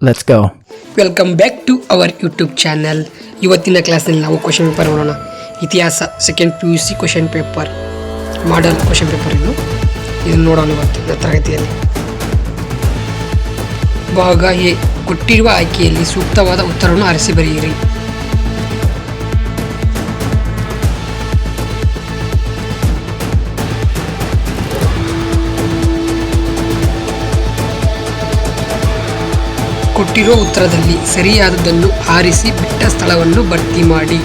Let's go. Welcome back to our YouTube channel. ಇವತ್ತಿನ ಕ್ಲಾಸ್ನಲ್ಲಿ ನಾವು ಕ್ವಶನ್ ಪೇಪರ್ ನೋಡೋಣ. ಇತಿಹಾಸ second PUC question paper, model question paper ಇದನ್ನು ನೋಡೋಣ ಇವತ್ತಿನ ತರಗತಿಯಲ್ಲಿ. ಭಾಗ ಎ, ಕೊಟ್ಟಿರುವ ಆಯ್ಕೆಯಲ್ಲಿ ಸೂಕ್ತವಾದ ಉತ್ತರವನ್ನು ಆರಿಸಿ ಬರೆಯಿರಿ. ಕೊಟ್ಟಿರುವ ಉತ್ತರದಲ್ಲಿ ಸರಿಯಾದದನ್ನು ಆರಿಸಿ ಬಿಟ್ಟ ಸ್ಥಳವನ್ನು ಭರ್ತಿ ಮಾಡಿ.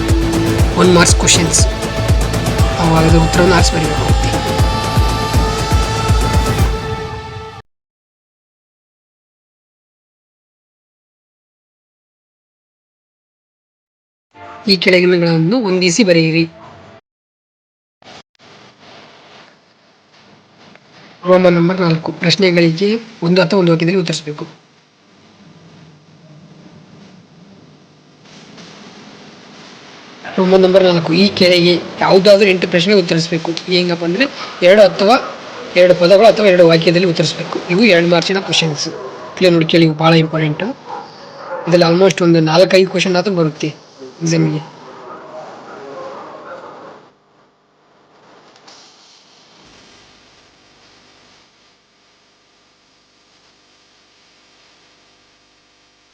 1 ಮಾರ್ಕ್ಸ್ ಕ್ವಶನ್ಸ್. ಅವಾಗ ಉತ್ತರವನ್ನು ಆರಿಸಿ ಬರೀಬೇಕಾಗುತ್ತೆ. ಈ ಕೆಳಗಿನಗಳನ್ನು ಹೊಂದಿಸಿ ಬರೆಯಿರಿ. ರೋಮನ್ ನಂಬರ್ 4, ಪ್ರಶ್ನೆಗಳಿಗೆ 1 ಅಥವಾ 1 ವಾಕ್ಯದಲ್ಲಿ ಉತ್ತರಿಸಬೇಕು. ರೋಮನ್ ನಂಬರ್ 4, ಈ ಕೆಳಗೆ ಯಾವುದಾದ್ರೂ 8 ಪ್ರಶ್ನೆಗೆ ಉತ್ತರಿಸಬೇಕು. ಹೆಂಗಪ್ಪ ಅಂದರೆ 2 ಅಥವಾ 2 ಪದಗಳು ಅಥವಾ 2 ವಾಕ್ಯದಲ್ಲಿ ಉತ್ತರಿಸಬೇಕು. ಇವು 2 ಮಾರ್ಕ್ಸಿನ ಕ್ವಶನ್ಸ್. ಕ್ಲಿಯರ್ ನೋಡಿ ಕೇಳಿ, ಭಾಳ ಇಂಪಾರ್ಟೆಂಟು. ಇದರಲ್ಲಿ ಆಲ್ಮೋಸ್ಟ್ ಒಂದು 4-5 ಕ್ವಶನ್ ಆದರೂ ಬರುತ್ತೆ ಎಕ್ಸಾಮಿಗೆ.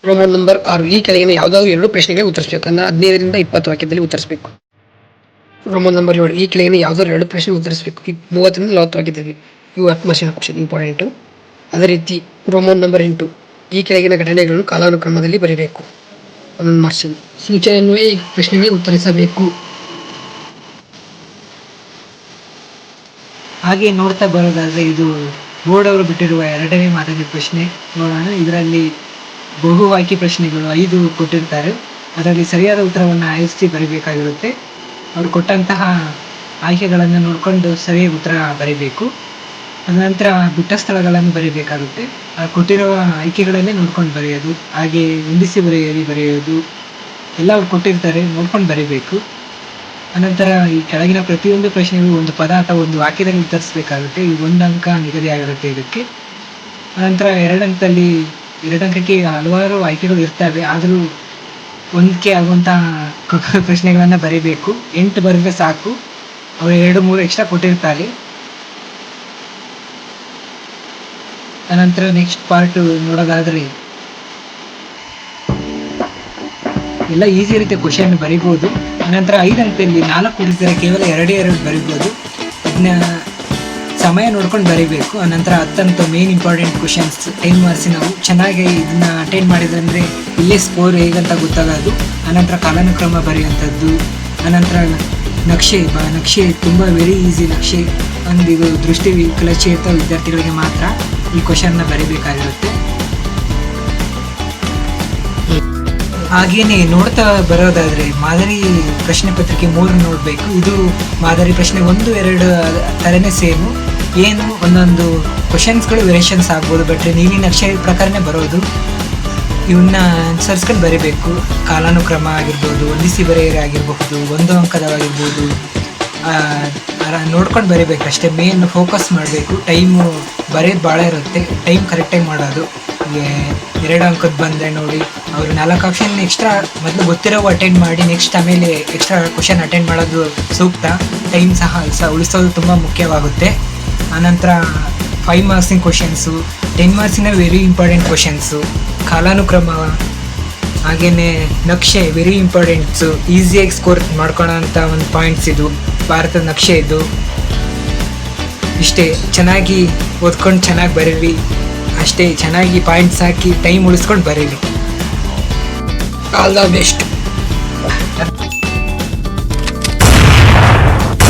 ರೋಮನ್ ನಂಬರ್ 6, ಈ ಕೆಳಗಿನ ಯಾವುದಾದ್ರೂ 2 ಪ್ರಶ್ನೆಗಳಿಗೆ ಉತ್ತರಿಸಬೇಕು. 15ರಿಂದ 20 ವಾಕ್ಯದಲ್ಲಿ ಉತ್ತರಿಸಬೇಕು. ರೋಮನ್ ನಂಬರ್ 7, ಈ ಕೆಳಗಿನ ಯಾವುದಾದ್ರೂ 2 ಪ್ರಶ್ನೆಗೆ ಉತ್ತರಿಸಬೇಕು. 30ರಿಂದ 40 ವಾಕ್ಯದಲ್ಲಿ. ಇವು 10 ಮಾರ್ಕ್ಸಿನ ಕ್ವಶನ್, ಇಂಪಾರ್ಟೆಂಟು. ಅದೇ ರೀತಿ ರೋಮನ್ ನಂಬರ್ 8, ಈ ಕೆಳಗಿನ ಘಟನೆಗಳನ್ನು ಕಾಲಾನುಕ್ರಮದಲ್ಲಿ ಬರೀಬೇಕು. 11 ಮಾರ್ಕ್ಸ್. ಸೂಚನೆಯನ್ವಯ ಈ ಪ್ರಶ್ನೆಗೆ ಉತ್ತರಿಸಬೇಕು. ಹಾಗೆ ನೋಡ್ತಾ ಬರೋದಾದರೆ ಇದು ಬೋರ್ಡ್ ಅವರು ಬಿಟ್ಟಿರುವ 2ನೇ ಮಾದರಿ ಪ್ರಶ್ನೆ ನೋಡೋಣ. ಇದರಲ್ಲಿ ಬಹುವಾಕ್ಯ ಪ್ರಶ್ನೆಗಳು 5 ಕೊಟ್ಟಿರ್ತಾರೆ. ಅದರಲ್ಲಿ ಸರಿಯಾದ ಉತ್ತರವನ್ನು ಆರಿಸಿ ಬರೀಬೇಕಾಗಿರುತ್ತೆ. ಅವರು ಕೊಟ್ಟಂತಹ ಆಯ್ಕೆಗಳನ್ನು ನೋಡಿಕೊಂಡು ಸರಿಯಾದ ಉತ್ತರ ಬರೀಬೇಕು. ಅನಂತರ ಬಿಟ್ಟ ಸ್ಥಳಗಳನ್ನು ಬರೀಬೇಕಾಗುತ್ತೆ. ಕೊಟ್ಟಿರುವ ಆಯ್ಕೆಗಳನ್ನೇ ನೋಡ್ಕೊಂಡು ಬರೆಯೋದು, ಹಾಗೆ ಹೊಂದಿಸಿ ಬರೆಯೋದು ಎಲ್ಲ ಅವ್ರು ಕೊಟ್ಟಿರ್ತಾರೆ, ನೋಡ್ಕೊಂಡು ಬರೀಬೇಕು. ಅನಂತರ ಈ ಕೆಳಗಿನ ಪ್ರತಿಯೊಂದು ಪ್ರಶ್ನೆಗೂ 1 ಪದ ಅಥವಾ 1 ವಾಕ್ಯದಲ್ಲಿ ಉತ್ತರಿಸಬೇಕಾಗುತ್ತೆ. ಈ 1 ಅಂಕ ನಿಗದಿಯಾಗಿರುತ್ತೆ ಇದಕ್ಕೆ. ಅನಂತರ 2 ಅಂಕಕ್ಕೆ ಹಲವಾರು ಆಯ್ಕೆಗಳು ಇರ್ತವೆ, ಆದರೂ ಹೊಂದಿಕೆ ಆಗುವಂಥ ಪ್ರಶ್ನೆಗಳನ್ನು ಬರೀಬೇಕು. 8 ಬರೆದ್ರೆ ಸಾಕು. ಅವರು 2-3 ಎಕ್ಸ್ಟ್ರಾ ಕೊಟ್ಟಿರ್ತಾರೆ. ಅನಂತರ ನೆಕ್ಸ್ಟ್ ಪಾರ್ಟ್ ನೋಡೋದಾದರೆ ಎಲ್ಲ ಈಸಿ ಇರುತ್ತೆ, ಕ್ವಶನ್ ಬರಿಬೋದು. ಅನಂತರ 5 ಅಂಕದಲ್ಲಿ 4 ಕೊಟ್ಟಿರ್ತಾರೆ, ಕೇವಲ 2 ಬರಿಬೋದು. ಇದನ್ನ ಸಮಯ ನೋಡ್ಕೊಂಡು ಬರೀಬೇಕು. ಅನಂತರ 10 ಅಂಕ ಮೇನ್ ಇಂಪಾರ್ಟೆಂಟ್ ಕ್ವಶನ್ಸ್ 10 ಮಾರ್ಕ್ಸ್. ನಾವು ಚೆನ್ನಾಗಿ ಇದನ್ನ ಅಟೆಂಡ್ ಮಾಡಿದ್ರಂದರೆ ಇಲ್ಲೇ ಸ್ಕೋರ್ ಹೇಗಂತ ಗೊತ್ತಾಗೋದು. ಅನಂತರ ಕಾಲಾನುಕ್ರಮ ಬರೆಯುವಂಥದ್ದು, ಅನಂತರ ನಕ್ಷೆ ತುಂಬ ವೆರಿ ಈಸಿ ನಕ್ಷೆ. ಇದು ದೃಷ್ಟಿ ವಿಕಲಚೇತ ವಿದ್ಯಾರ್ಥಿಗಳಿಗೆ ಮಾತ್ರ ಈ ಕ್ವಶನ್ನ ಬರೀಬೇಕಾಗಿರುತ್ತೆ. ಹಾಗೇನೆ ನೋಡ್ತಾ ಬರೋದಾದರೆ ಮಾದರಿ ಪ್ರಶ್ನೆ ಪತ್ರಿಕೆ 3 ನೋಡಬೇಕು. ಇದು ಮಾದರಿ ಪ್ರಶ್ನೆ 1, 2 ಥರನೇ ಸೇಮು. ಏನು ಒಂದೊಂದು ಕ್ವಶನ್ಸ್ಗಳು ವೇರಿಯೇಷನ್ಸ್ ಆಗ್ಬೋದು, ಬಟ್ ನೀಲಿ ನಕ್ಷೆ ಪ್ರಕಾರನೇ ಬರೋದು. ಇವನ್ನ ಅನುಸರಿಸ್ಕೊಂಡು ಬರೀಬೇಕು. ಕಾಲಾನುಕ್ರಮ ಆಗಿರ್ಬೋದು, ಹೊಂದಿಸಿ ಬರೆಯರೆ ಆಗಿರಬಹುದು, 1 ಅಂಕದವಾಗಿರ್ಬೋದು, ನೋಡ್ಕೊಂಡು ಬರೀಬೇಕು ಅಷ್ಟೇ. ಮೇನ್ ಫೋಕಸ್ ಮಾಡಬೇಕು. ಟೈಮು ಬರೆಯೋದು ಭಾಳ ಇರುತ್ತೆ, ಟೈಮ್ ಕರೆಕ್ಟಾಗಿ ಮಾಡೋದು. 2 ಅಂಕದ ಬಂದರೆ ನೋಡಿ, ಅವರು 4 ಆಪ್ಷನ್ ಎಕ್ಸ್ಟ್ರಾ ಮೊದಲು ಗೊತ್ತಿರೋವು ಅಟೆಂಡ್ ಮಾಡಿ ನೆಕ್ಸ್ಟ್ ಆಮೇಲೆ ಎಕ್ಸ್ಟ್ರಾ ಕ್ವಶನ್ ಅಟೆಂಡ್ ಮಾಡೋದು ಸೂಕ್ತ. ಟೈಮ್ ಸಹ ಉಳಿಸೋದು ತುಂಬ ಮುಖ್ಯವಾಗುತ್ತೆ. ಆನಂತರ 5 ಮಾರ್ಕ್ಸಿನ ಕ್ವಶನ್ಸು, 10 ಮಾರ್ಕ್ಸಿನ ವೆರಿ ಇಂಪಾರ್ಟೆಂಟ್ ಕ್ವಶನ್ಸು, ಕಾಲಾನುಕ್ರಮ, ಹಾಗೆಯೇ ನಕ್ಷೆ ವೆರಿ ಇಂಪಾರ್ಟೆಂಟ್ಸು, ಈಸಿಯಾಗಿ ಸ್ಕೋರ್ ಮಾಡ್ಕೊಳ್ಳೋ ಅಂಥ ಒಂದು ಪಾಯಿಂಟ್ಸ್. ಇದು ಭಾರತದ ನಕ್ಷೆ. ಇದು ಇಷ್ಟೇ, ಚೆನ್ನಾಗಿ ಓದ್ಕೊಂಡು ಚೆನ್ನಾಗಿ ಬರೀರಿ ಅಷ್ಟೇ. ಚೆನ್ನಾಗಿ ಪಾಯಿಂಟ್ಸ್ ಹಾಕಿ ಟೈಮ್ ಉಳಿಸ್ಕೊಂಡು ಬರೀರಿ. All the best.